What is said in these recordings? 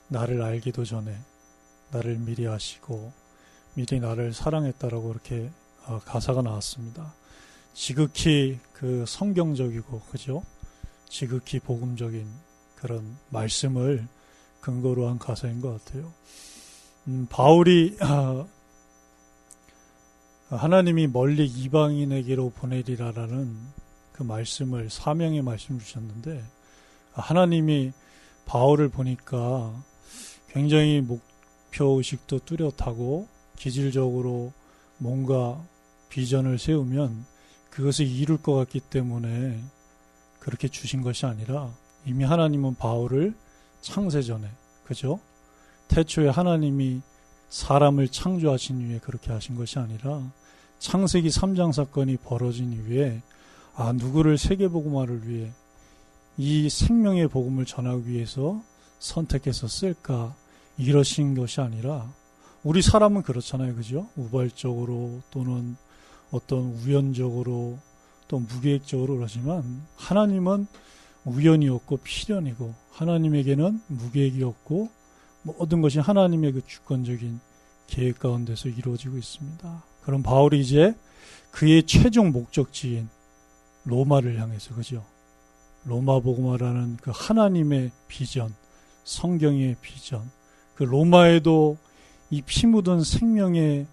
나를 알기도 전에 나를 미리 아시고 미리 나를 사랑했다라고 이렇게 가사가 나왔습니다. 지극히 그 성경적이고 그죠? 지극히 복음적인 그런 말씀을 근거로 한 가사인 것 같아요. 바울이 하나님이 멀리 이방인에게로 보내리라라는 그 말씀을 사명의 말씀 주셨는데 하나님이 바울을 보니까 굉장히 목표의식도 뚜렷하고 기질적으로 뭔가 비전을 세우면 그것을 이룰 것 같기 때문에 그렇게 주신 것이 아니라 이미 하나님은 바울을 창세전에 그죠? 태초에 하나님이 사람을 창조하신 이후에 그렇게 하신 것이 아니라 창세기 3장 사건이 벌어진 이후에 누구를 세계복음화를 위해 이 생명의 복음을 전하기 위해서 선택해서 쓸까 이러신 것이 아니라 우리 사람은 그렇잖아요. 그죠? 우발적으로 또는 어떤 우연적으로 또 무계획적으로 그러지만 하나님은 우연이었고 필연이고 하나님에게는 무계획이었고 모든 것이 하나님의 그 주권적인 계획 가운데서 이루어지고 있습니다. 그럼 바울이 이제 그의 최종 목적지인 로마를 향해서 그죠? 로마 복음화라는 그 하나님의 비전, 성경의 비전, 그 로마에도 이 피 묻은 생명의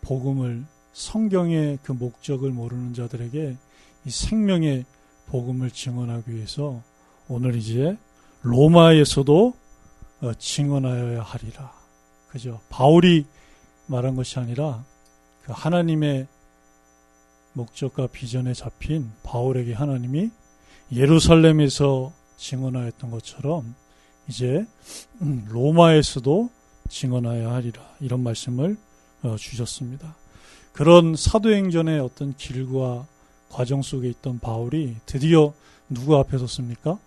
복음을 성경의 그 목적을 모르는 자들에게 이 생명의 복음을 증언하기 위해서 오늘 이제 로마에서도 증언하여야 하리라. 그죠? 바울이 말한 것이 아니라 그 하나님의 목적과 비전에 잡힌 바울에게 하나님이 예루살렘에서 증언하였던 것처럼 이제 로마에서도 증언하여야 하리라. 이런 말씀을 주셨습니다. 그런 사도행전의 어떤 길과 과정 속에 있던 바울이 드디어 누구 앞에 섰습니까?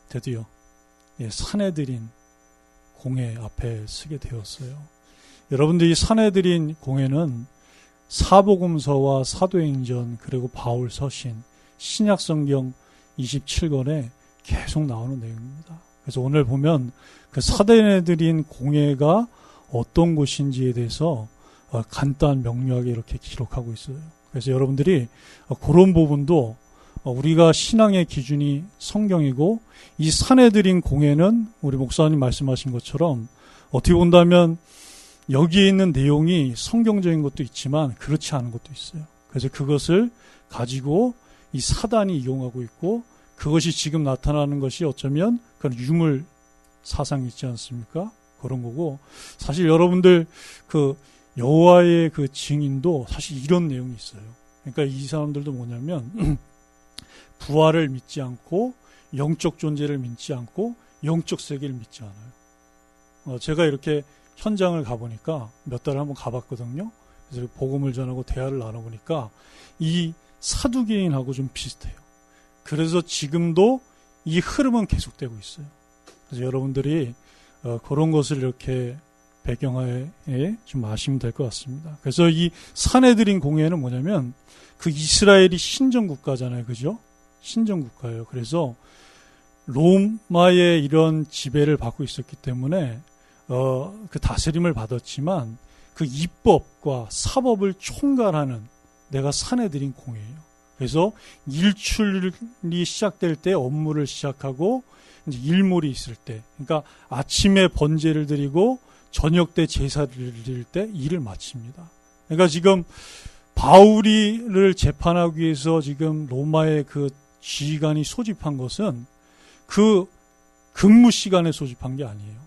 드디어 산헤드린 공회 앞에 서게 되었어요. 여러분들 이 산헤드린 공회는 사복음서와 사도행전 그리고 바울 서신 신약성경 27권에 계속 나오는 내용입니다. 그래서 오늘 보면 그 산헤드린 공회가 어떤 곳인지에 대해서 간단 명료하게 이렇게 기록하고 있어요. 그래서 여러분들이 그런 부분도 우리가 신앙의 기준이 성경이고 이 산헤드린 공회는 우리 목사님 말씀하신 것처럼 어떻게 본다면 여기에 있는 내용이 성경적인 것도 있지만 그렇지 않은 것도 있어요. 그래서 그것을 가지고 이 사단이 이용하고 있고 그것이 지금 나타나는 것이 어쩌면 그런 유물 사상이 있지 않습니까? 그런 거고 사실 여러분들 그 여호와의 그 증인도 사실 이런 내용이 있어요. 그러니까 이 사람들도 뭐냐면 부활을 믿지 않고 영적 존재를 믿지 않고 영적 세계를 믿지 않아요. 제가 이렇게 현장을 가보니까 몇 달을 한번 가봤거든요. 그래서 복음을 전하고 대화를 나눠보니까 이 사두개인하고 좀 비슷해요. 그래서 지금도 이 흐름은 계속되고 있어요. 그래서 여러분들이 그런 것을 이렇게 배경하에 좀 아시면 될 것 같습니다. 그래서 이 산헤드린 공회는 뭐냐면 그 이스라엘이 신정국가잖아요. 그죠? 신정국가예요. 그래서 로마의 이런 지배를 받고 있었기 때문에 그 다스림을 받았지만 그 입법과 사법을 총괄하는 내가 산헤드린 공회예요. 그래서 일출이 시작될 때 업무를 시작하고 이제 일몰이 있을 때, 그러니까 아침에 번제를 드리고 저녁 때 제사를 드릴 때 일을 마칩니다. 그러니까 지금 바울이를 재판하기 위해서 지금 로마의 그 지휘관이 소집한 것은 그 근무 시간에 소집한 게 아니에요.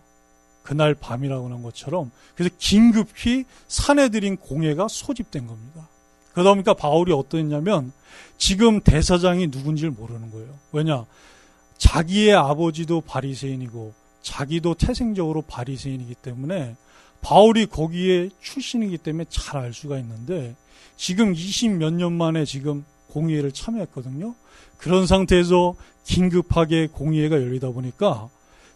그날 밤이라고 한 것처럼 그래서 긴급히 산헤드린 공회가 소집된 겁니다. 그러다 보니까 바울이 어떠했냐면 지금 대사장이 누군지를 모르는 거예요. 왜냐? 자기의 아버지도 바리새인이고 자기도 태생적으로 바리새인이기 때문에 바울이 거기에 출신이기 때문에 잘 알 수가 있는데 지금 20몇 년 만에 지금 공의회를 참여했거든요. 그런 상태에서 긴급하게 공의회가 열리다 보니까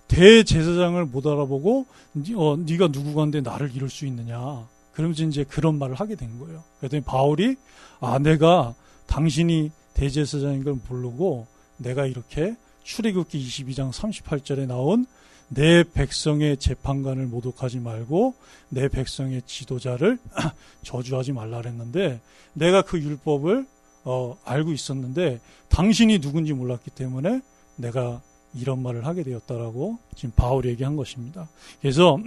대제사장을 못 알아보고 네가 누구간데 나를 이룰 수 있느냐. 그러면서 이제 그런 말을 하게 된 거예요. 그랬더니 바울이 내가 당신이 대제사장인 걸 모르고 내가 이렇게 출애굽기 22장 38절에 나온 내 백성의 재판관을 모독하지 말고 내 백성의 지도자를 저주하지 말라 그랬는데 내가 그 율법을 알고 있었는데 당신이 누군지 몰랐기 때문에 내가 이런 말을 하게 되었다라고 지금 바울이 얘기한 것입니다. 그래서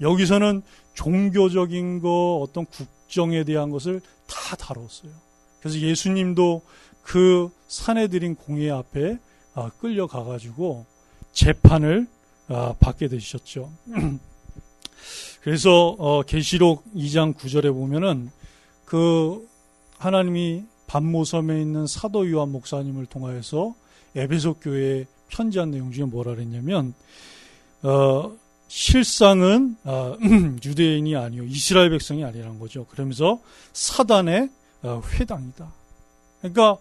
여기서는 종교적인 거 어떤 국정에 대한 것을 다 다뤘어요. 그래서 예수님도 그 사내들인 공회 앞에 끌려가가지고 재판을 받게 되셨죠. 그래서 계시록 2장 9절에 보면은 그 하나님이 반모섬에 있는 사도 요한 목사님을 통하여서 에베소 교회에 편지한 내용 중에 뭐라 그랬냐면 실상은 유대인이 아니요 이스라엘 백성이 아니라는 거죠. 그러면서 사단의 회당이다. 그러니까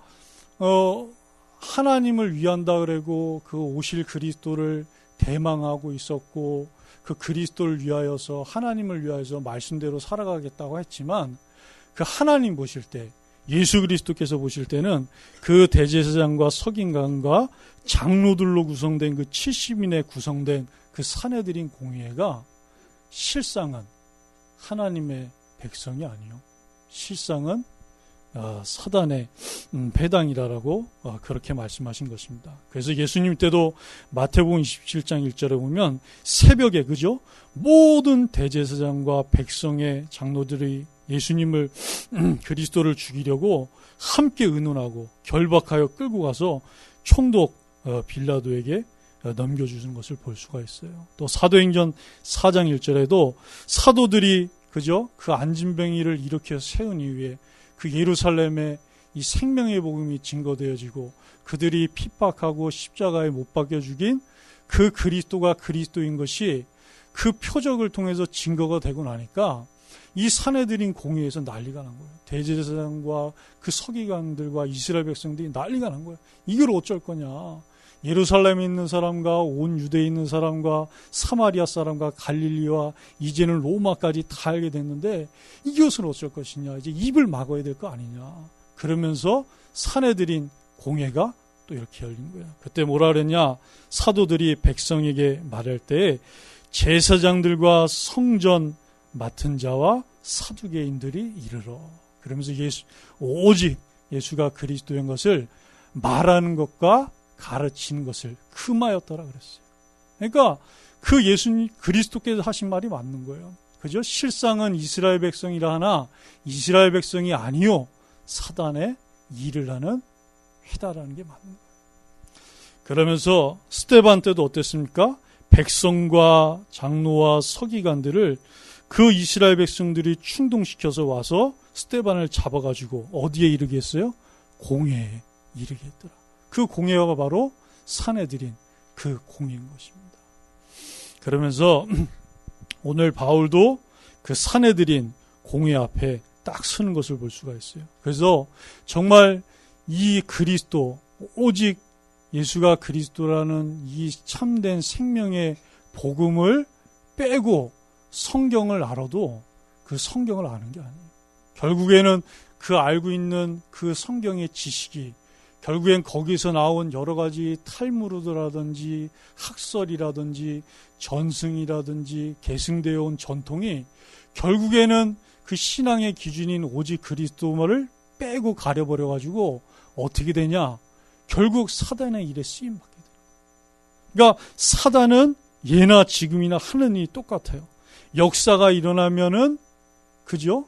하나님을 위한다 그러고 그 오실 그리스도를 대망하고 있었고 그 그리스도를 위하여서 하나님을 위하여서 말씀대로 살아가겠다고 했지만 그 하나님 보실 때 예수 그리스도께서 보실 때는 그 대제사장과 서기관과 장로들로 구성된 그 70인에 구성된 그 사내들인 공회가 실상은 하나님의 백성이 아니요 실상은 사단의 배당이라고 그렇게 말씀하신 것입니다. 그래서 예수님 때도 마태복음 27장 1절에 보면 새벽에 그죠? 모든 대제사장과 백성의 장로들이 예수님을 그리스도를 죽이려고 함께 의논하고 결박하여 끌고 가서 총독 빌라도에게 넘겨주는 것을 볼 수가 있어요. 또 사도행전 4장 1절에도 사도들이 그죠? 그 안진뱅이를 일으켜 세운 이후에 그 예루살렘에 이 생명의 복음이 증거되어지고 그들이 핍박하고 십자가에 못 박혀 죽인 그 그리스도가 그리스도인 것이 그 표적을 통해서 증거가 되고 나니까 이 사내들인 공회에서 난리가 난 거예요. 대제사장과 그 서기관들과 이스라엘 백성들이 난리가 난 거예요. 이걸 어쩔 거냐. 예루살렘에 있는 사람과 온 유대에 있는 사람과 사마리아 사람과 갈릴리와 이제는 로마까지 다 알게 됐는데 이것을 어쩔 것이냐. 이제 입을 막아야 될 거 아니냐. 그러면서 사내들인 공회가 또 이렇게 열린 거예요. 그때 뭐라 그랬냐. 사도들이 백성에게 말할 때 제사장들과 성전 맡은 자와 사두개인들이 이르러 그러면서 오직 예수가 그리스도인 것을 말하는 것과 가르치는 것을 금하였더라 그랬어요. 그러니까 그 예수님 그리스도께서 하신 말이 맞는 거예요. 그죠? 실상은 이스라엘 백성이라 하나 이스라엘 백성이 아니요 사단의 일을 하는 회다라는 게 맞는 거예요. 그러면서 스데반 때도 어땠습니까? 백성과 장로와 서기관들을 그 이스라엘 백성들이 충동시켜서 와서 스데반을 잡아가지고 어디에 이르게 했어요? 공회에 이르게 했더라. 그 공회가 바로 사내들인 그 공회인 것입니다. 그러면서 오늘 바울도 그 사내들인 공회 앞에 딱 서는 것을 볼 수가 있어요. 그래서 정말 이 그리스도 오직 예수가 그리스도라는 이 참된 생명의 복음을 빼고 성경을 알아도 그 성경을 아는 게 아니에요. 결국에는 그 알고 있는 그 성경의 지식이 결국엔 거기서 나온 여러 가지 탈무르드라든지 학설이라든지 전승이라든지 계승되어 온 전통이 결국에는 그 신앙의 기준인 오직 그리스도를 빼고 가려버려가지고 어떻게 되냐? 결국 사단의 일에 쓰임받게 돼요. 그러니까 사단은 예나 지금이나 하는 일이 똑같아요. 역사가 일어나면은 그죠?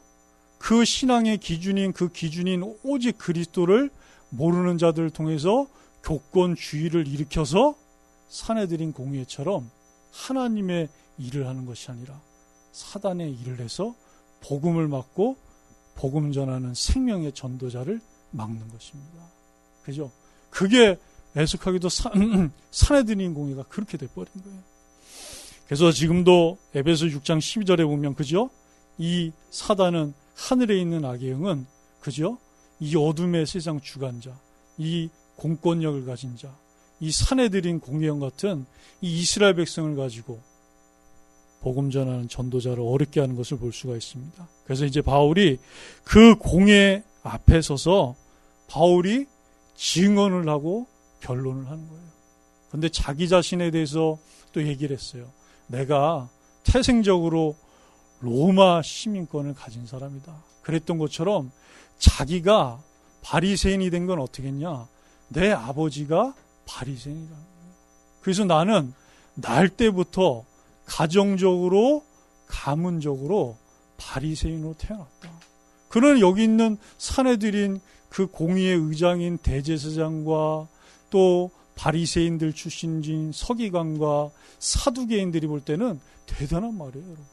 그 신앙의 기준인 그 기준인 오직 그리스도를 모르는 자들을 통해서 교권주의를 일으켜서 사내들인 공회처럼 하나님의 일을 하는 것이 아니라 사단의 일을 해서 복음을 막고 복음 전하는 생명의 전도자를 막는 것입니다. 그죠? 그게 애석하게도 사내들인 공회가 그렇게 돼버린 거예요. 그래서 지금도 에베소 6장 12절에 보면 그죠? 이 사단은 하늘에 있는 악의 영은 그죠? 이 어둠의 세상 주관자, 이 공권력을 가진 자, 이 사내들인 공회형 같은 이 이스라엘 백성을 가지고 복음 전하는 전도자를 어렵게 하는 것을 볼 수가 있습니다. 그래서 이제 바울이 그 공회 앞에 서서 바울이 증언을 하고 변론을 하는 거예요. 그런데 자기 자신에 대해서 또 얘기를 했어요. 내가 태생적으로 로마 시민권을 가진 사람이다. 그랬던 것처럼 자기가 바리새인이 된 건 어떻게 했냐? 내 아버지가 바리새인이라는 거예요. 그래서 나는 날 때부터 가정적으로 가문적으로 바리새인으로 태어났다. 그는 여기 있는 사내들인 그 공의의 의장인 대제사장과 또 바리새인들 출신인 서기관과 사두개인들이 볼 때는 대단한 말이에요, 여러분.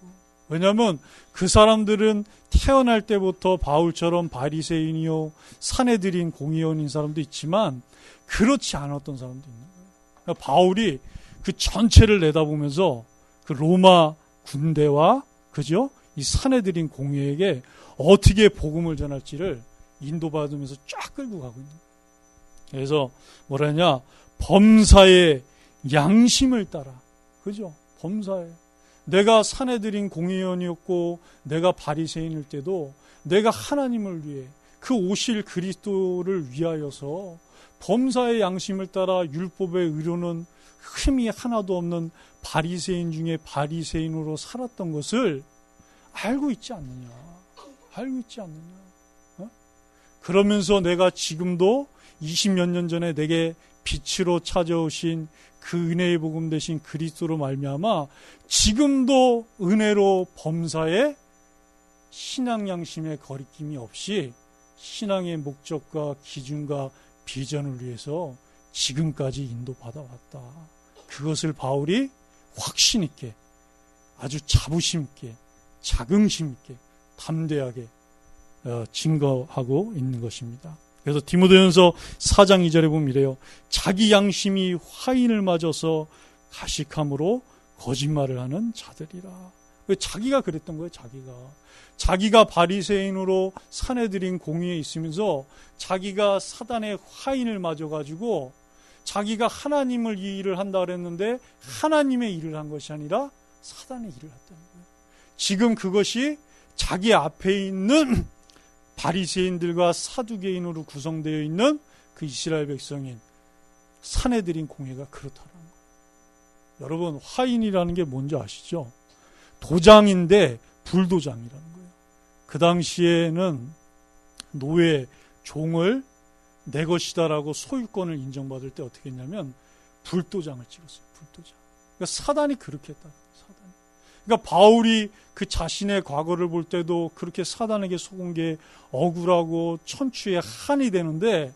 왜냐하면 그 사람들은 태어날 때부터 바울처럼 바리새인이요 사내들인 공의원인 사람도 있지만 그렇지 않았던 사람도 있는 거예요. 그러니까 바울이 그 전체를 내다보면서 그 로마 군대와 그죠? 이 사내들인 공의에게 어떻게 복음을 전할지를 인도받으면서 쫙 끌고 가고 있는 거예요. 그래서 뭐라 하냐? 범사의 양심을 따라. 그죠? 범사의. 내가 사내들인 공의원이었고 내가 바리새인일 때도 내가 하나님을 위해 그 오실 그리스도를 위하여서 범사의 양심을 따라 율법의 의로는 흠이 하나도 없는 바리새인 중에 바리새인으로 살았던 것을 알고 있지 않느냐. 알고 있지 않느냐. 어? 그러면서 내가 지금도 20몇 년 전에 내게 빛으로 찾아오신 그 은혜의 복음 되신 그리스도로 말미암아 지금도 은혜로 범사에 신앙 양심의 거리낌이 없이 신앙의 목적과 기준과 비전을 위해서 지금까지 인도받아왔다. 그것을 바울이 확신 있게 아주 자부심 있게 자긍심 있게 담대하게 증거하고 있는 것입니다. 그래서 디모데전서 4장 2절에 보면 이래요. 자기 양심이 화인을 맞아서 가식함으로 거짓말을 하는 자들이라. 자기가 그랬던 거예요. 자기가 바리새인으로 사내들인 공의에 있으면서 자기가 사단의 화인을 맞아가지고 자기가 하나님을 이 일을 한다 그랬는데 하나님의 일을 한 것이 아니라 사단의 일을 했다는 거예요. 지금 그것이 자기 앞에 있는 바리새인들과 사두개인으로 구성되어 있는 그 이스라엘 백성인 사내들인 공회가 그렇다는 거예요. 여러분, 화인이라는 게 뭔지 아시죠? 도장인데 불도장이라는 거예요. 그 당시에는 노예, 종을 내 것이다라고 소유권을 인정받을 때 어떻게 했냐면 불도장을 찍었어요. 불도장. 그러니까 사단이 그렇게 했다. 그러니까 바울이 그 자신의 과거를 볼 때도 그렇게 사단에게 속은 게 억울하고 천추의 한이 되는데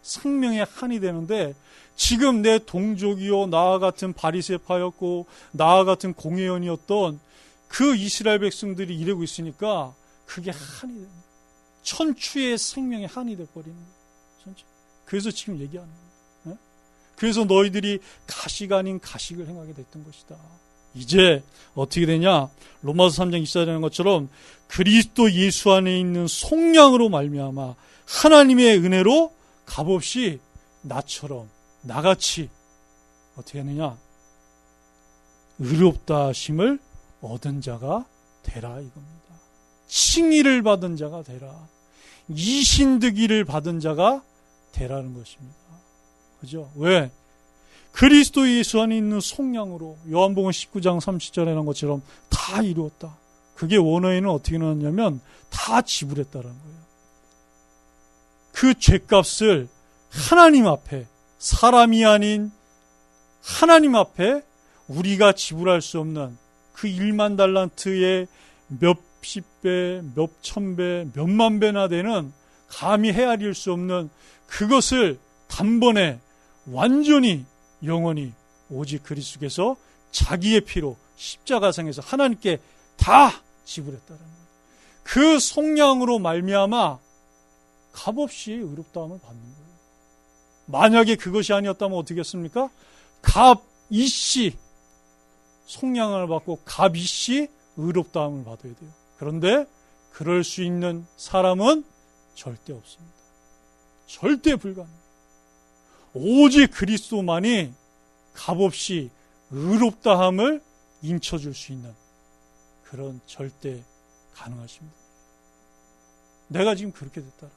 생명의 한이 되는데 지금 내 동족이요 나와 같은 바리새파였고 나와 같은 공회원이었던 그 이스라엘 백성들이 이러고 있으니까 그게 한이 되는 거예요. 천추의 생명의 한이 돼버리는 거예요. 그래서 지금 얘기하는 거예요. 그래서 너희들이 가식 아닌 가식을 행하게 됐던 것이다. 이제 어떻게 되냐? 로마서 3장 24절에 것처럼 그리스도 예수 안에 있는 속량으로 말미암아 하나님의 은혜로 값없이 나처럼 나같이 어떻게 하느냐? 의롭다 하심을 얻은 자가 되라 이겁니다. 칭의를 받은 자가 되라. 이신득이를 받은 자가 되라는 것입니다. 그죠? 왜? 그리스도 예수 안에 있는 속량으로 요한복음 19장 30절에 난 것처럼 다 이루었다. 그게 원어에는 어떻게 나왔냐면 다 지불했다라는 거예요. 그 죄값을 하나님 앞에 사람이 아닌 하나님 앞에 우리가 지불할 수 없는 그 1만 달란트의 몇십 배, 몇천 배, 몇만 배나 되는 감히 헤아릴 수 없는 그것을 단번에 완전히 영원히 오직 그리스도께서 자기의 피로 십자가상에서 하나님께 다 지불했다는 거예요. 그 속량으로 말미암아 값없이 의롭다함을 받는 거예요. 만약에 그것이 아니었다면 어떻게 했습니까? 값이씨 속량을 받고 값이씨 의롭다함을 받아야 돼요. 그런데 그럴 수 있는 사람은 절대 없습니다. 절대 불가능해요. 오직 그리스도만이 값없이 의롭다함을 인쳐줄 수 있는 그런 절대 가능하신 분. 내가 지금 그렇게 됐다.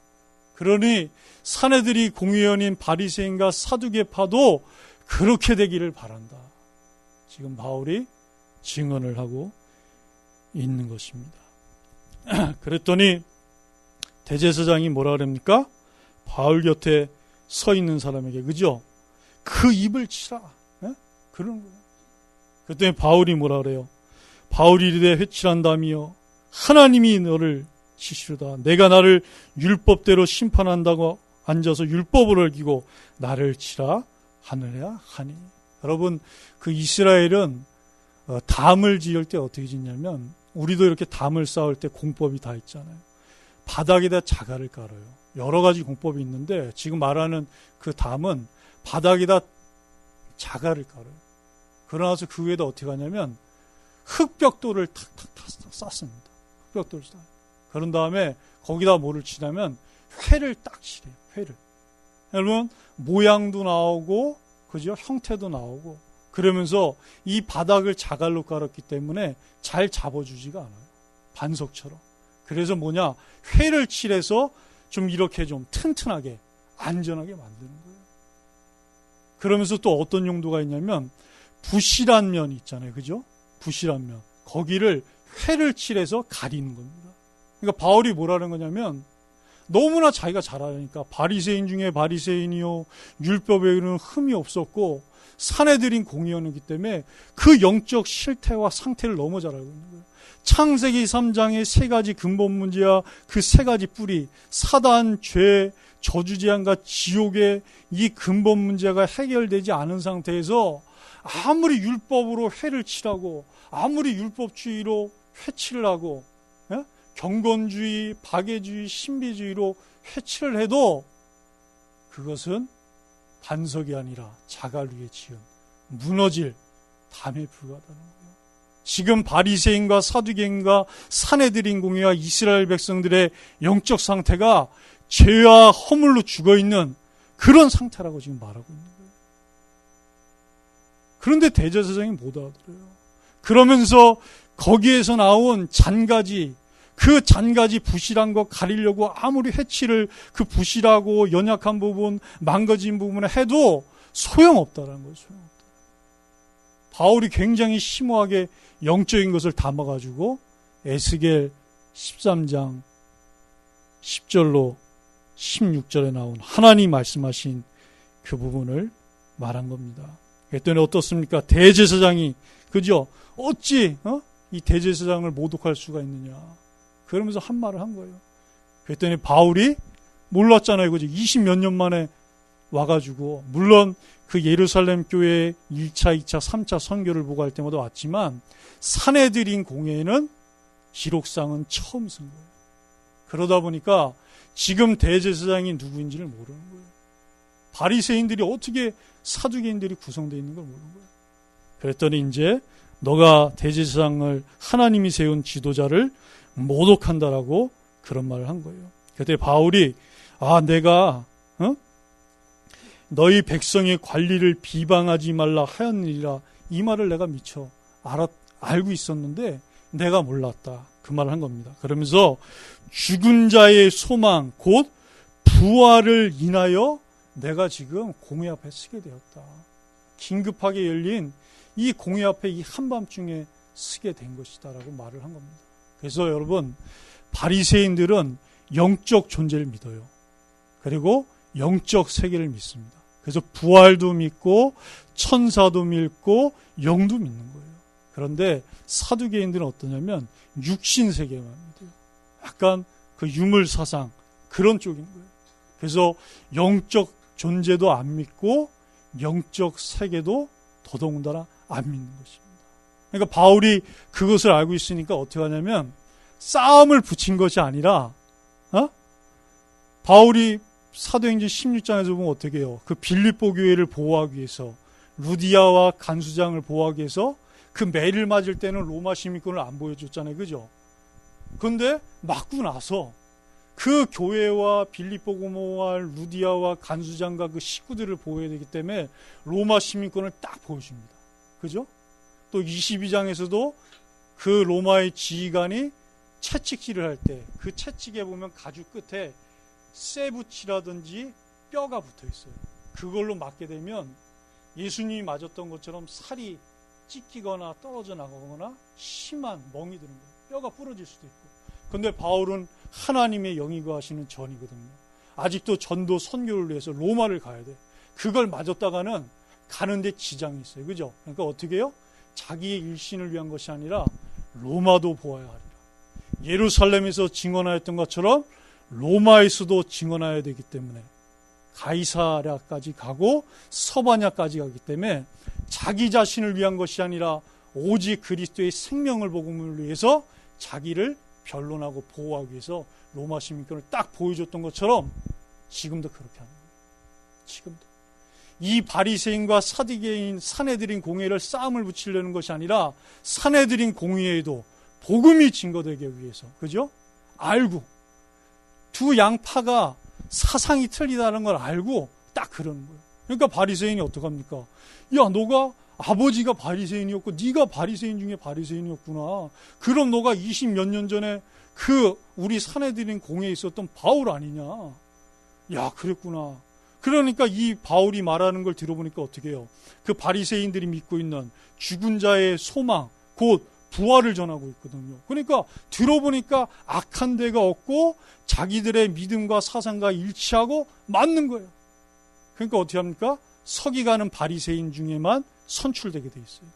그러니 사내들이 공의원인 바리새인과 사두개파도 그렇게 되기를 바란다. 지금 바울이 증언을 하고 있는 것입니다. 그랬더니 대제사장이 뭐라 그럽니까? 바울 곁에 서 있는 사람에게, 그죠? 그 입을 치라. 예? 그런 거예요. 그랬더니 바울이 뭐라 그래요? 바울이 이르되 회칠한다며 하나님이 너를 치시로다. 내가 나를 율법대로 심판한다고 앉아서 율법을 어기고 나를 치라 하느냐 하니. 여러분, 그 이스라엘은 담을 지을 때 어떻게 짓냐면, 우리도 이렇게 담을 쌓을 때 공법이 다 있잖아요. 바닥에다 자갈을 깔아요. 여러 가지 공법이 있는데 지금 말하는 그 담은 바닥에다 자갈을 깔아요. 그러나서 그 위에다 어떻게 하냐면 흙벽돌을 탁탁탁 쌓습니다. 흙벽돌을 쌓아요. 그런 다음에 거기다 뭐를 치냐면 회를 딱 칠해요. 회를. 여러분, 모양도 나오고, 그죠? 형태도 나오고, 그러면서 이 바닥을 자갈로 깔았기 때문에 잘 잡아주지가 않아요. 반석처럼. 그래서 뭐냐? 회를 칠해서 좀 이렇게 좀 튼튼하게, 안전하게 만드는 거예요. 그러면서 또 어떤 용도가 있냐면, 부실한 면이 있잖아요. 그죠? 부실한 면. 거기를 회를 칠해서 가리는 겁니다. 그러니까 바울이 뭐라는 거냐면, 너무나 자기가 잘 아니까 바리새인 중에 바리새인이요, 율법에는 흠이 없었고 산헤드린 공의원이기 때문에 그 영적 실태와 상태를 너무 잘 알고 있는 거예요. 창세기 3장의 세 가지 근본 문제와 그 세 가지 뿌리, 사단, 죄, 저주재앙과 지옥의 이 근본 문제가 해결되지 않은 상태에서 아무리 율법으로 회를 칠하고, 아무리 율법주의로 회칠을 하고, 경건주의, 박애주의, 신비주의로 회칠을 해도 그것은 반석이 아니라 자갈 위에 지은 무너질 담에 불과하다는 거예요. 지금 바리새인과 사두개인과 산헤드린 공회와 이스라엘 백성들의 영적 상태가 죄와 허물로 죽어있는 그런 상태라고 지금 말하고 있는 거예요. 그런데 대제사장이 못 알아들어요. 그러면서 거기에서 나온 잔가지, 그 잔가지 부실한 거 가리려고 아무리 회치를 그 부실하고 연약한 부분, 망가진 부분을 해도 소용없다라는 거예요. 소용없다. 바울이 굉장히 심오하게 영적인 것을 담아가지고 에스겔 13장 10절로 16절에 나온 하나님 말씀하신 그 부분을 말한 겁니다. 그랬더니 어떻습니까? 대제사장이, 그죠? 어찌 이 대제사장을 모독할 수가 있느냐. 그러면서 한 말을 한 거예요. 그랬더니 바울이 몰랐잖아요. 그죠? 20몇 년 만에 와가지고, 물론 그 예루살렘 교회 1차, 2차, 3차 선교를 보고 할 때마다 왔지만 산헤드린 공회에는 기록상은 처음 쓴 거예요. 그러다 보니까 지금 대제사장이 누구인지를 모르는 거예요. 바리새인들이 어떻게 사두개인들이 구성되어 있는 걸 모르는 거예요. 그랬더니 이제 너가 대제사장을, 하나님이 세운 지도자를 모독한다라고 그런 말을 한 거예요. 그때 바울이 내가 너희 백성의 관리를 비방하지 말라 하였느니라, 이 말을 내가 미처 알고 있었는데 내가 몰랐다, 그 말을 한 겁니다. 그러면서 죽은 자의 소망 곧 부활을 인하여 내가 지금 공회 앞에 서게 되었다. 긴급하게 열린 이 공회 앞에 이 한밤중에 서게 된 것이다 라고 말을 한 겁니다. 그래서 여러분, 바리새인들은 영적 존재를 믿어요. 그리고 영적 세계를 믿습니다. 그래서 부활도 믿고 천사도 믿고 영도 믿는 거예요. 그런데 사두개인들은 어떠냐면 육신 세계만 믿어요. 약간 그 유물 사상, 그런 쪽인 거예요. 그래서 영적 존재도 안 믿고 영적 세계도 더더군다나 안 믿는 것입니다. 그러니까 바울이 그것을 알고 있으니까 어떻게 하냐면 싸움을 붙인 것이 아니라, 바울이 사도행전 16장에서 보면 어떻게 해요? 그 빌립보 교회를 보호하기 위해서, 루디아와 간수장을 보호하기 위해서 그 매를 맞을 때는 로마 시민권을 안 보여줬잖아요. 그죠? 그런데 맞고 나서 그 교회와 빌립보 고모와 루디아와 간수장과 그 식구들을 보호해야 되기 때문에 로마 시민권을 딱 보여줍니다. 그죠? 또 22장에서도 그 로마의 지휘관이 채찍질을 할 때 그 채찍에 보면 가죽 끝에 쇠붙이라든지 뼈가 붙어 있어요. 그걸로 맞게 되면 예수님이 맞았던 것처럼 살이 찢기거나 떨어져 나가거나 심한 멍이 드는 거예요. 뼈가 부러질 수도 있고. 근데 바울은 하나님의 영이 거하시는 전이거든요. 아직도 전도 선교를 위해서 로마를 가야 돼. 그걸 맞았다가는 가는데 지장이 있어요. 그죠? 그러니까 어떻게 해요? 자기의 일신을 위한 것이 아니라 로마도 보아야 하리라. 예루살렘에서 증언하였던 것처럼 로마에서도 증언해야 되기 때문에 가이사랴까지 가고 서바냐까지 가기 때문에 자기 자신을 위한 것이 아니라 오직 그리스도의 생명을 복음을 위해서 자기를 변론하고 보호하기 위해서 로마 시민권을 딱 보여줬던 것처럼 지금도 그렇게 하는 거예요. 지금도. 이 바리새인과 사두개인 사내들인 공회를 싸움을 붙이려는 것이 아니라 사내들인 공회에도 복음이 증거되기 위해서, 그죠? 알고 두 양파가 사상이 틀리다는 걸 알고 딱 그러는 거예요. 그러니까 바리새인이 어떡합니까? 야, 너가 아버지가 바리새인이었고 네가 바리새인 중에 바리새인이었구나. 그럼 너가 20몇 년 전에 그 우리 사내들인 공회에 있었던 바울 아니냐? 야, 그랬구나. 그러니까 이 바울이 말하는 걸 들어보니까 어떻게 해요? 그 바리새인들이 믿고 있는 죽은 자의 소망, 곧 부활을 전하고 있거든요. 그러니까 들어보니까 악한 데가 없고 자기들의 믿음과 사상과 일치하고 맞는 거예요. 그러니까 어떻게 합니까? 서기관은 바리새인 중에만 선출되게 돼 있어요.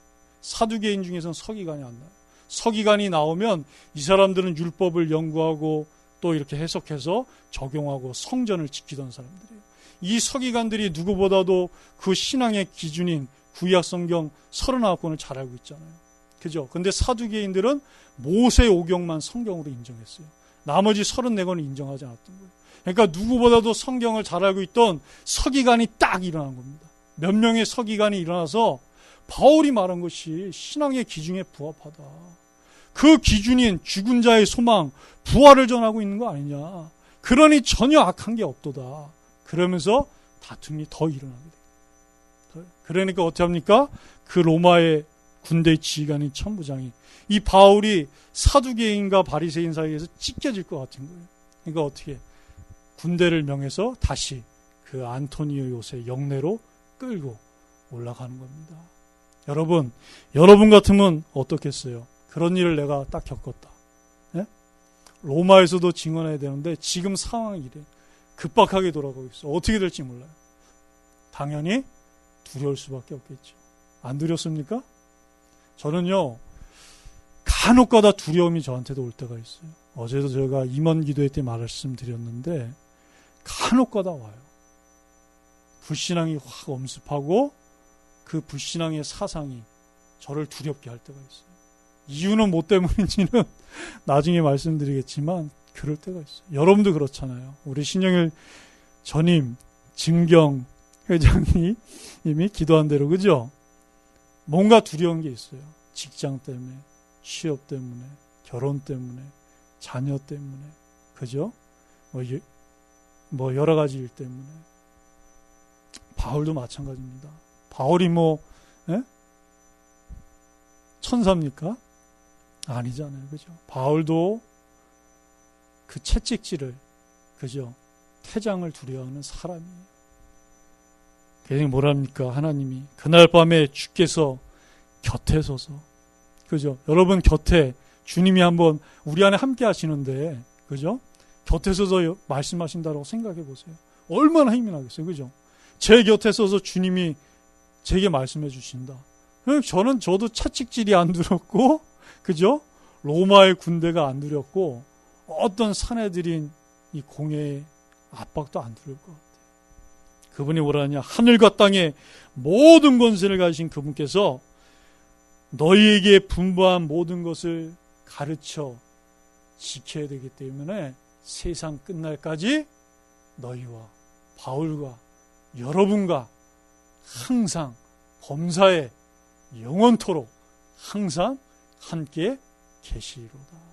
사두개인 중에서는 서기관이 안 나요. 서기관이 나오면 이 사람들은 율법을 연구하고 또 이렇게 해석해서 적용하고 성전을 지키던 사람들이에요. 이 서기관들이 누구보다도 그 신앙의 기준인 구약 성경 39권을 잘 알고 있잖아요. 그죠? 근데 사두개인들은 모세 오경만 성경으로 인정했어요. 나머지 34권을 인정하지 않았던 거예요. 그러니까 누구보다도 성경을 잘 알고 있던 서기관이 딱 일어난 겁니다. 몇 명의 서기관이 일어나서 바울이 말한 것이 신앙의 기준에 부합하다. 그 기준인 죽은 자의 소망, 부활을 전하고 있는 거 아니냐. 그러니 전혀 악한 게 없도다. 그러면서 다툼이 더 일어나게 돼요. 그러니까 어떻게 합니까? 그 로마의 군대 지휘관인 천부장이 이 바울이 사두개인과 바리새인 사이에서 찢겨질 것 같은 거예요. 그러니까 어떻게 군대를 명해서 다시 그 안토니오 요새 영내로 끌고 올라가는 겁니다. 여러분 같으면 어떻겠어요? 그런 일을 내가 딱 겪었다. 예? 로마에서도 증언해야 되는데 지금 상황이 이래. 급박하게 돌아가고 있어. 어떻게 될지 몰라요. 당연히 두려울 수밖에 없겠죠. 안 두렵습니까? 저는요, 간혹가다 두려움이 저한테도 올 때가 있어요. 어제도 제가 임원 기도회 때 말씀드렸는데 간혹가다 와요. 불신앙이 확 엄습하고 그 불신앙의 사상이 저를 두렵게 할 때가 있어요. 이유는 뭐 때문인지는 나중에 말씀드리겠지만 그럴 때가 있어요. 여러분도 그렇잖아요. 우리 신영일 전임 증경 회장이 이미 기도한 대로, 그죠? 뭔가 두려운 게 있어요. 직장 때문에, 취업 때문에, 결혼 때문에, 자녀 때문에, 그죠? 뭐 여러 가지 일 때문에. 바울도 마찬가지입니다. 바울이 천사입니까? 아니잖아요. 그죠? 바울도 그 채찍질을, 그죠? 태장을 두려워하는 사람이에요. 괜히 뭐랍니까? 하나님이 그날 밤에 주께서 곁에 서서, 그죠? 여러분 곁에 주님이 한번 우리 안에 함께 하시는데, 그죠? 곁에 서서 말씀하신다고 생각해 보세요. 얼마나 힘이 나겠어요. 그죠? 제 곁에 서서 주님이 제게 말씀해 주신다. 저도 채찍질이 안 두렵고, 그죠? 로마의 군대가 안 두렵고, 어떤 사내들인 이 공회의 압박도 안 두려울 것 같아요. 그분이 뭐라냐? 하늘과 땅의 모든 권세를 가지신 그분께서 너희에게 분부한 모든 것을 가르쳐 지켜야 되기 때문에 세상 끝날까지 너희와 바울과 여러분과 항상 범사에 영원토록 항상 함께 계시리로다.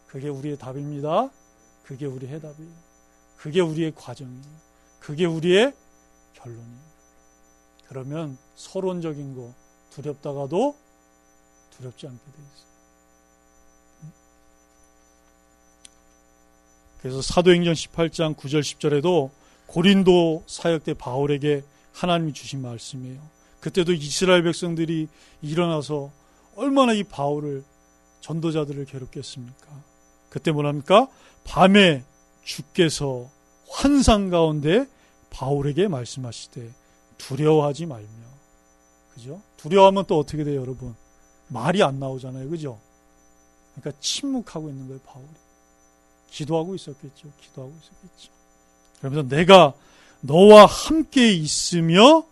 그게 우리의 답입니다. 그게 우리의 해답이에요. 그게 우리의 과정이에요. 그게 우리의 결론이에요. 그러면 서론적인 거 두렵다가도 두렵지 않게 돼 있어요. 그래서 사도행전 18장 9절 10절에도 고린도 사역 때 바울에게 하나님이 주신 말씀이에요. 그때도 이스라엘 백성들이 일어나서 얼마나 이 바울을 전도자들을 괴롭겠습니까? 그때 뭐랍니까? 밤에 주께서 환상 가운데 바울에게 말씀하시되 두려워하지 말며. 그죠? 두려워하면 또 어떻게 돼요, 여러분? 말이 안 나오잖아요. 그죠? 그러니까 침묵하고 있는 거예요, 바울이. 기도하고 있었겠죠. 그러면서 내가 너와 함께 있으며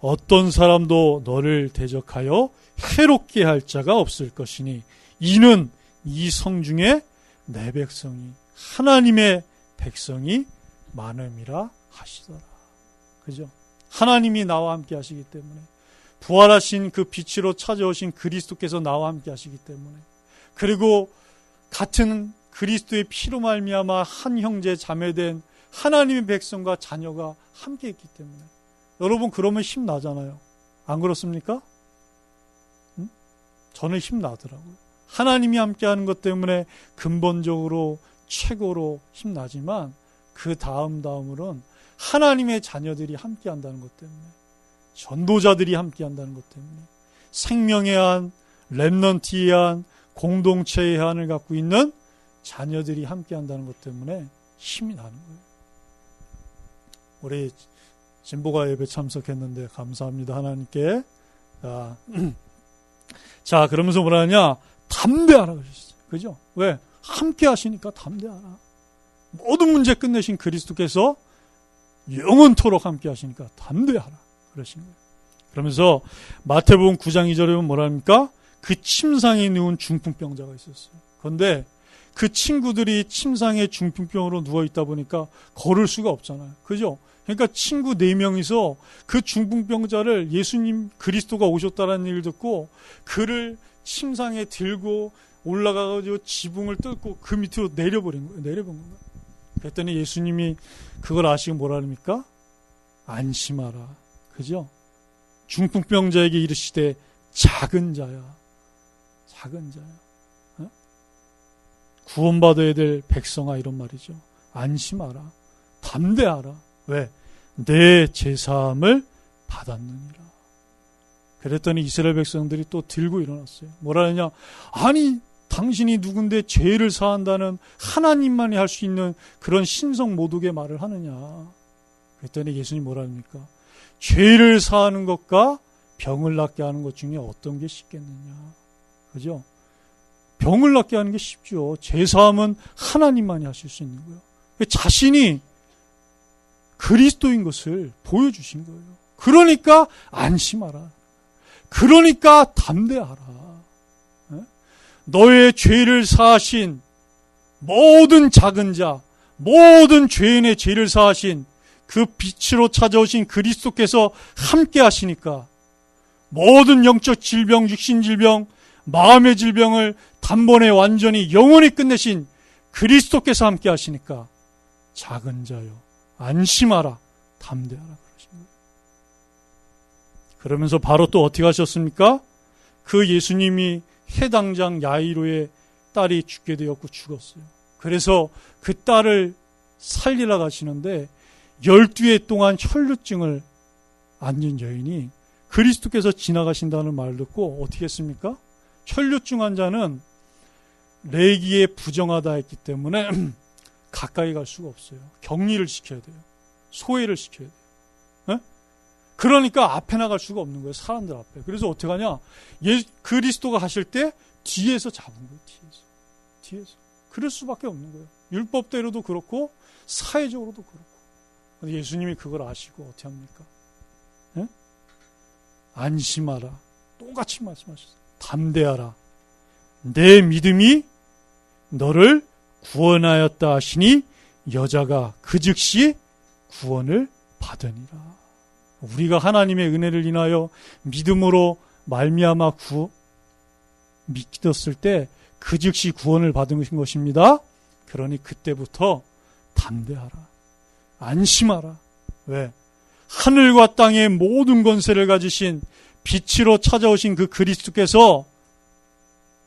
어떤 사람도 너를 대적하여 해롭게 할 자가 없을 것이니 이는 이 성중에 내 백성이 하나님의 백성이 많음이라 하시더라. 그죠? 하나님이 나와 함께 하시기 때문에, 부활하신 그 빛으로 찾아오신 그리스도께서 나와 함께 하시기 때문에, 그리고 같은 그리스도의 피로 말미암아 한 형제 자매된 하나님의 백성과 자녀가 함께 있기 때문에, 여러분 그러면 힘나잖아요. 안 그렇습니까? 저는 힘나더라고요. 하나님이 함께하는 것 때문에 근본적으로 최고로 힘나지만 그 다음으로는 하나님의 자녀들이 함께한다는 것 때문에, 전도자들이 함께한다는 것 때문에, 생명의 한, 렘넌트의 한, 공동체의 한을 갖고 있는 자녀들이 함께한다는 것 때문에 힘이 나는 거예요. 우리 진보가 예배 참석했는데 감사합니다, 하나님께. 자, 그러면서 뭐라 하냐? 담대하라 그러셨어요. 그죠? 왜? 함께 하시니까 담대하라. 모든 문제 끝내신 그리스도께서 영원토록 함께 하시니까 담대하라 그러신 거예요. 그러면서 마태복음 9장 2절에 보면 뭐라 합니까? 그 침상에 누운 중풍병자가 있었어요. 그런데 그 친구들이 침상에 중풍병으로 누워있다 보니까 걸을 수가 없잖아요. 그죠? 그러니까 친구 4명이서 그 중풍병자를 예수님 그리스도가 오셨다는 얘기를 듣고 그를 침상에 들고 올라가가지고 지붕을 뚫고 그 밑으로 내려본 거예요. 그랬더니 예수님이 그걸 아시고 뭐라 합니까? 안심하라. 그죠? 중풍병자에게 이르시되 작은 자야. 어? 구원받아야 될 백성아, 이런 말이죠. 안심하라. 담대하라. 왜? 내 제사함을 받았느니라. 그랬더니 이스라엘 백성들이 또 들고 일어났어요. 뭐라 하냐? 아니, 당신이 누군데 죄를 사한다는 하나님만이 할 수 있는 그런 신성 모독의 말을 하느냐. 그랬더니 예수님 뭐라 합니까? 죄를 사하는 것과 병을 낫게 하는 것 중에 어떤 게 쉽겠느냐. 그죠? 병을 낫게 하는 게 쉽죠. 죄 사함은 하나님만이 하실 수 있는 거예요. 자신이 그리스도인 것을 보여주신 거예요. 그러니까 안심하라. 그러니까 담대하라. 너의 죄를 사하신 모든 작은 자, 모든 죄인의 죄를 사하신 그 빛으로 찾아오신 그리스도께서 함께 하시니까 모든 영적 질병, 육신 질병, 마음의 질병을 단번에 완전히 영원히 끝내신 그리스도께서 함께 하시니까 작은 자요, 안심하라, 담대하라 그러신 거예요. 그러면서 바로 또 어떻게 하셨습니까? 그 예수님이 해당장 야이로의 딸이 죽게 되었고 죽었어요. 그래서 그 딸을 살리러 가시는데 12해 동안 혈루증을 앓는 여인이 그리스도께서 지나가신다는 말을 듣고 어떻게 했습니까? 혈루증 환자는 레기에 부정하다 했기 때문에 가까이 갈 수가 없어요. 격리를 시켜야 돼요. 소외를 시켜야 돼요. 그러니까 앞에 나갈 수가 없는 거예요. 사람들 앞에. 그래서 어떻게 하냐? 그리스도가 가실 때 뒤에서 잡은 거예요. 뒤에서. 그럴 수밖에 없는 거예요. 율법대로도 그렇고 사회적으로도 그렇고. 예수님이 그걸 아시고 어떻게 합니까? 안심하라. 똑같이 말씀하셨어요. 담대하라. 내 믿음이 너를 구원하였다 하시니 여자가 그 즉시 구원을 받으니라. 우리가 하나님의 은혜를 인하여 믿음으로 말미암아 믿었을 때 그 즉시 구원을 받은 것입니다. 그러니 그때부터 담대하라. 안심하라. 왜? 하늘과 땅의 모든 권세를 가지신 빛으로 찾아오신 그 그리스도께서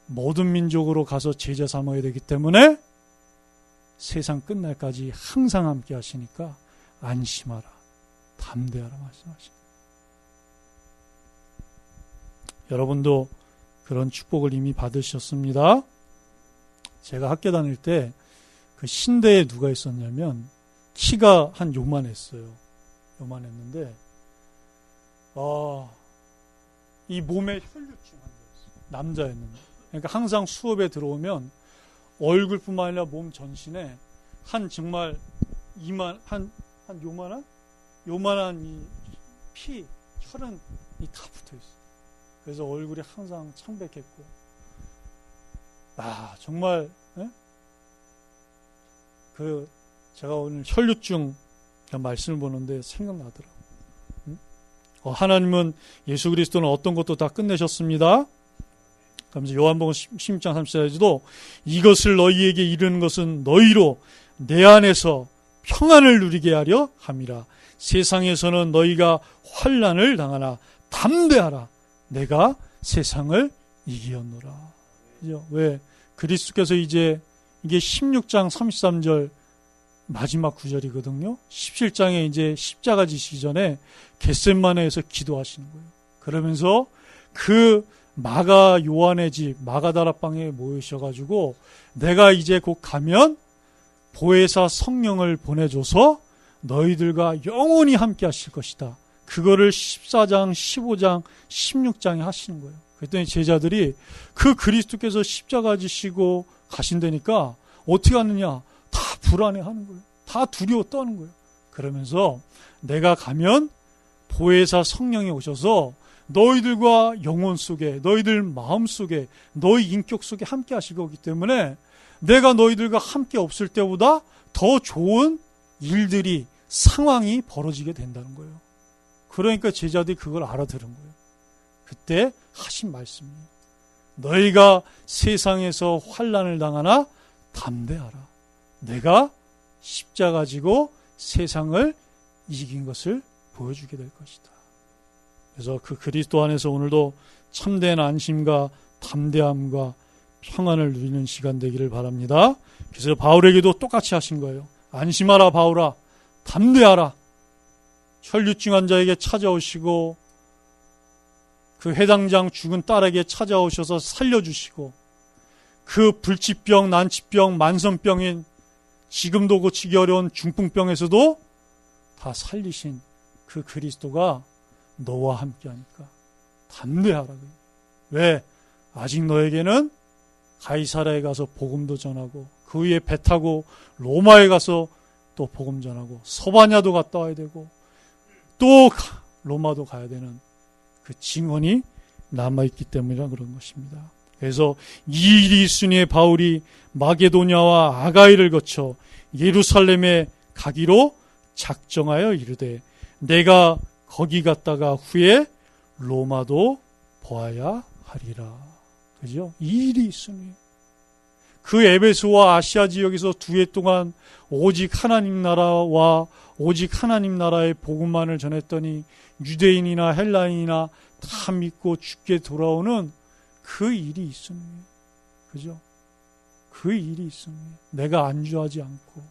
모든 민족으로 가서 제자 삼아야 되기 때문에 세상 끝날까지 항상 함께 하시니까 안심하라. 담대하라 말씀하십니다. 여러분도 그런 축복을 이미 받으셨습니다. 제가 학교 다닐 때 그 신대에 누가 있었냐면 키가 한 요만했어요. 요만했는데 이 몸에 혈류증 환자였어요. 남자였는데. 그러니까 항상 수업에 들어오면 얼굴뿐만 아니라 몸 전신에 한 정말 한 요만한 이 피, 혈흔이 다 붙어 있어요. 그래서 얼굴이 항상 창백했고, 정말, 제가 오늘 혈류증 말씀을 보는데 생각나더라고요. 하나님은 예수 그리스도는 어떤 것도 다 끝내셨습니다. 그러면서 요한복음 16장 30절에도 이것을 너희에게 이르는 것은 너희로 내 안에서 평안을 누리게 하려 함이라. 세상에서는 너희가 환난을 당하나 담대하라. 내가 세상을 이기었노라. 그죠? 왜? 그리스도께서 이제 이게 16장 33절 마지막 구절이거든요. 17장에 이제 십자가 지시기 전에 겟세마네에서 기도하시는 거예요. 그러면서 그 마가 요한의 집 마가다락방에 모이셔가지고 내가 이제 곧 가면 보혜사 성령을 보내줘서 너희들과 영원히 함께 하실 것이다. 그거를 14장, 15장, 16장에 하시는 거예요. 그랬더니 제자들이 그 그리스도께서 십자가 지시고 가신다니까 어떻게 하느냐? 다 불안해하는 거예요. 다 두려워 떠는 거예요. 그러면서 내가 가면 보혜사 성령이 오셔서 너희들과 영혼 속에, 너희들 마음 속에, 너희 인격 속에 함께 하실 거기 때문에 내가 너희들과 함께 없을 때보다 더 좋은 일들이, 상황이 벌어지게 된다는 거예요. 그러니까 제자들이 그걸 알아들은 거예요. 그때 하신 말씀이에요. 너희가 세상에서 환난을 당하나 담대하라. 내가 십자가 지고 세상을 이긴 것을 보여주게 될 것이다. 그래서 그 그리스도 안에서 오늘도 참된 안심과 담대함과 평안을 누리는 시간 되기를 바랍니다. 그래서 바울에게도 똑같이 하신 거예요. 안심하라 바울아, 담대하라. 혈류증 환자에게 찾아오시고 그 해당장 죽은 딸에게 찾아오셔서 살려주시고 그 불치병, 난치병, 만성병인 지금도 고치기 어려운 중풍병에서도 다 살리신 그 그리스도가 너와 함께하니까 담대하라. 왜? 아직 너에게는 가이사라에 가서 복음도 전하고 그 위에 배 타고 로마에 가서 또 복음 전하고 서바냐도 갔다 와야 되고 또 로마도 가야 되는 그 증언이 남아있기 때문이라 그런 것입니다. 그래서 이 일이 있으니 바울이 마게도냐와 아가이를 거쳐 예루살렘에 가기로 작정하여 이르되 내가 거기 갔다가 후에 로마도 보아야 하리라. 그죠? 이 일이 있으니 그 에베소와 아시아 지역에서 2해 동안 오직 하나님 나라와 오직 하나님 나라의 복음만을 전했더니 유대인이나 헬라인이나 다 믿고 죽게 돌아오는 그 일이 있으니, 그죠? 그 일이 있으니 내가 안주하지 않고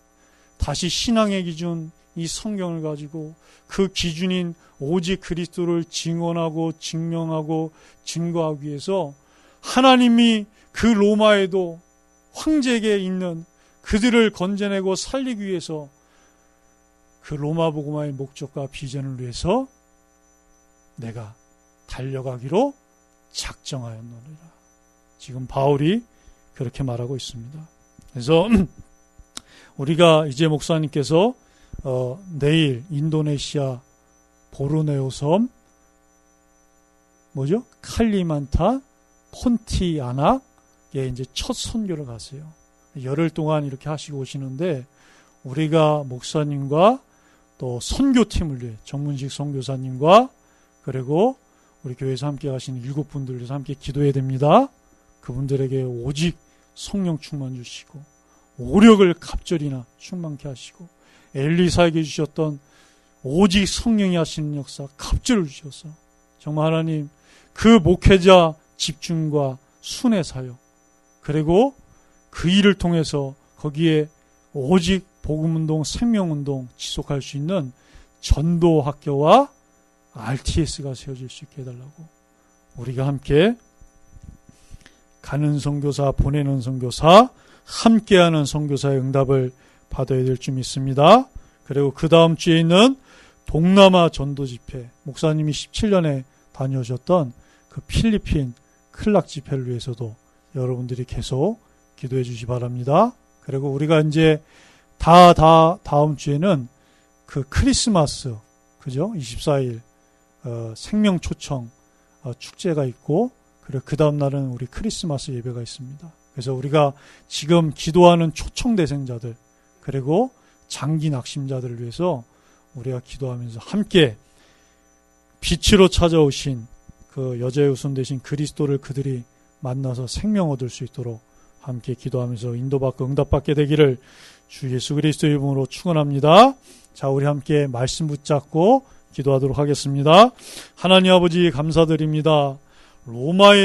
다시 신앙의 기준 이 성경을 가지고 그 기준인 오직 그리스도를 증언하고 증명하고 증거하기 위해서 하나님이 그 로마에도 황제에게 있는 그들을 건져내고 살리기 위해서 그 로마 복음화의 목적과 비전을 위해서 내가 달려가기로 작정하였노니라. 지금 바울이 그렇게 말하고 있습니다. 그래서 우리가 이제 목사님께서 내일 인도네시아 보르네오 섬 칼리만탄 폰티아낙에 이제 첫 선교를 가세요. 열흘 동안 이렇게 하시고 오시는데 우리가 목사님과 또 선교팀을 위해 정문식 선교사님과 그리고 우리 교회에서 함께 가시는 7분들 위해서 함께 기도해야 됩니다. 그분들에게 오직 성령 충만 주시고 오력을 갑절이나 충만케 하시고 엘리사에게 주셨던 오직 성령이 하시는 역사 갑절을 주셔서 정말 하나님 그 목회자 집중과 순회 사역 그리고 그 일을 통해서 거기에 오직 복음운동, 생명운동 지속할 수 있는 전도학교와 RTS가 세워질 수 있게 해달라고 우리가 함께 가는 선교사, 보내는 선교사, 함께하는 선교사의 응답을 받아야 될 줄 믿습니다. 그리고 그 다음 주에 있는 동남아 전도 집회, 목사님이 17년에 다녀오셨던 그 필리핀 클락 집회를 위해서도 여러분들이 계속 기도해 주시기 바랍니다. 그리고 우리가 이제 다음 주에는 그 크리스마스, 그죠? 24일 생명 초청 축제가 있고, 그리고 그 다음 날은 우리 크리스마스 예배가 있습니다. 그래서 우리가 지금 기도하는 초청 대상자들, 그리고 장기 낙심자들을 위해서 우리가 기도하면서 함께 빛으로 찾아오신 그 여자의 후손 되신 그리스도를 그들이 만나서 생명 얻을 수 있도록 함께 기도하면서 인도받고 응답받게 되기를 주 예수 그리스도의 이름으로 축원합니다. 자, 우리 함께 말씀 붙잡고 기도하도록 하겠습니다. 하나님 아버지 감사드립니다. 로마의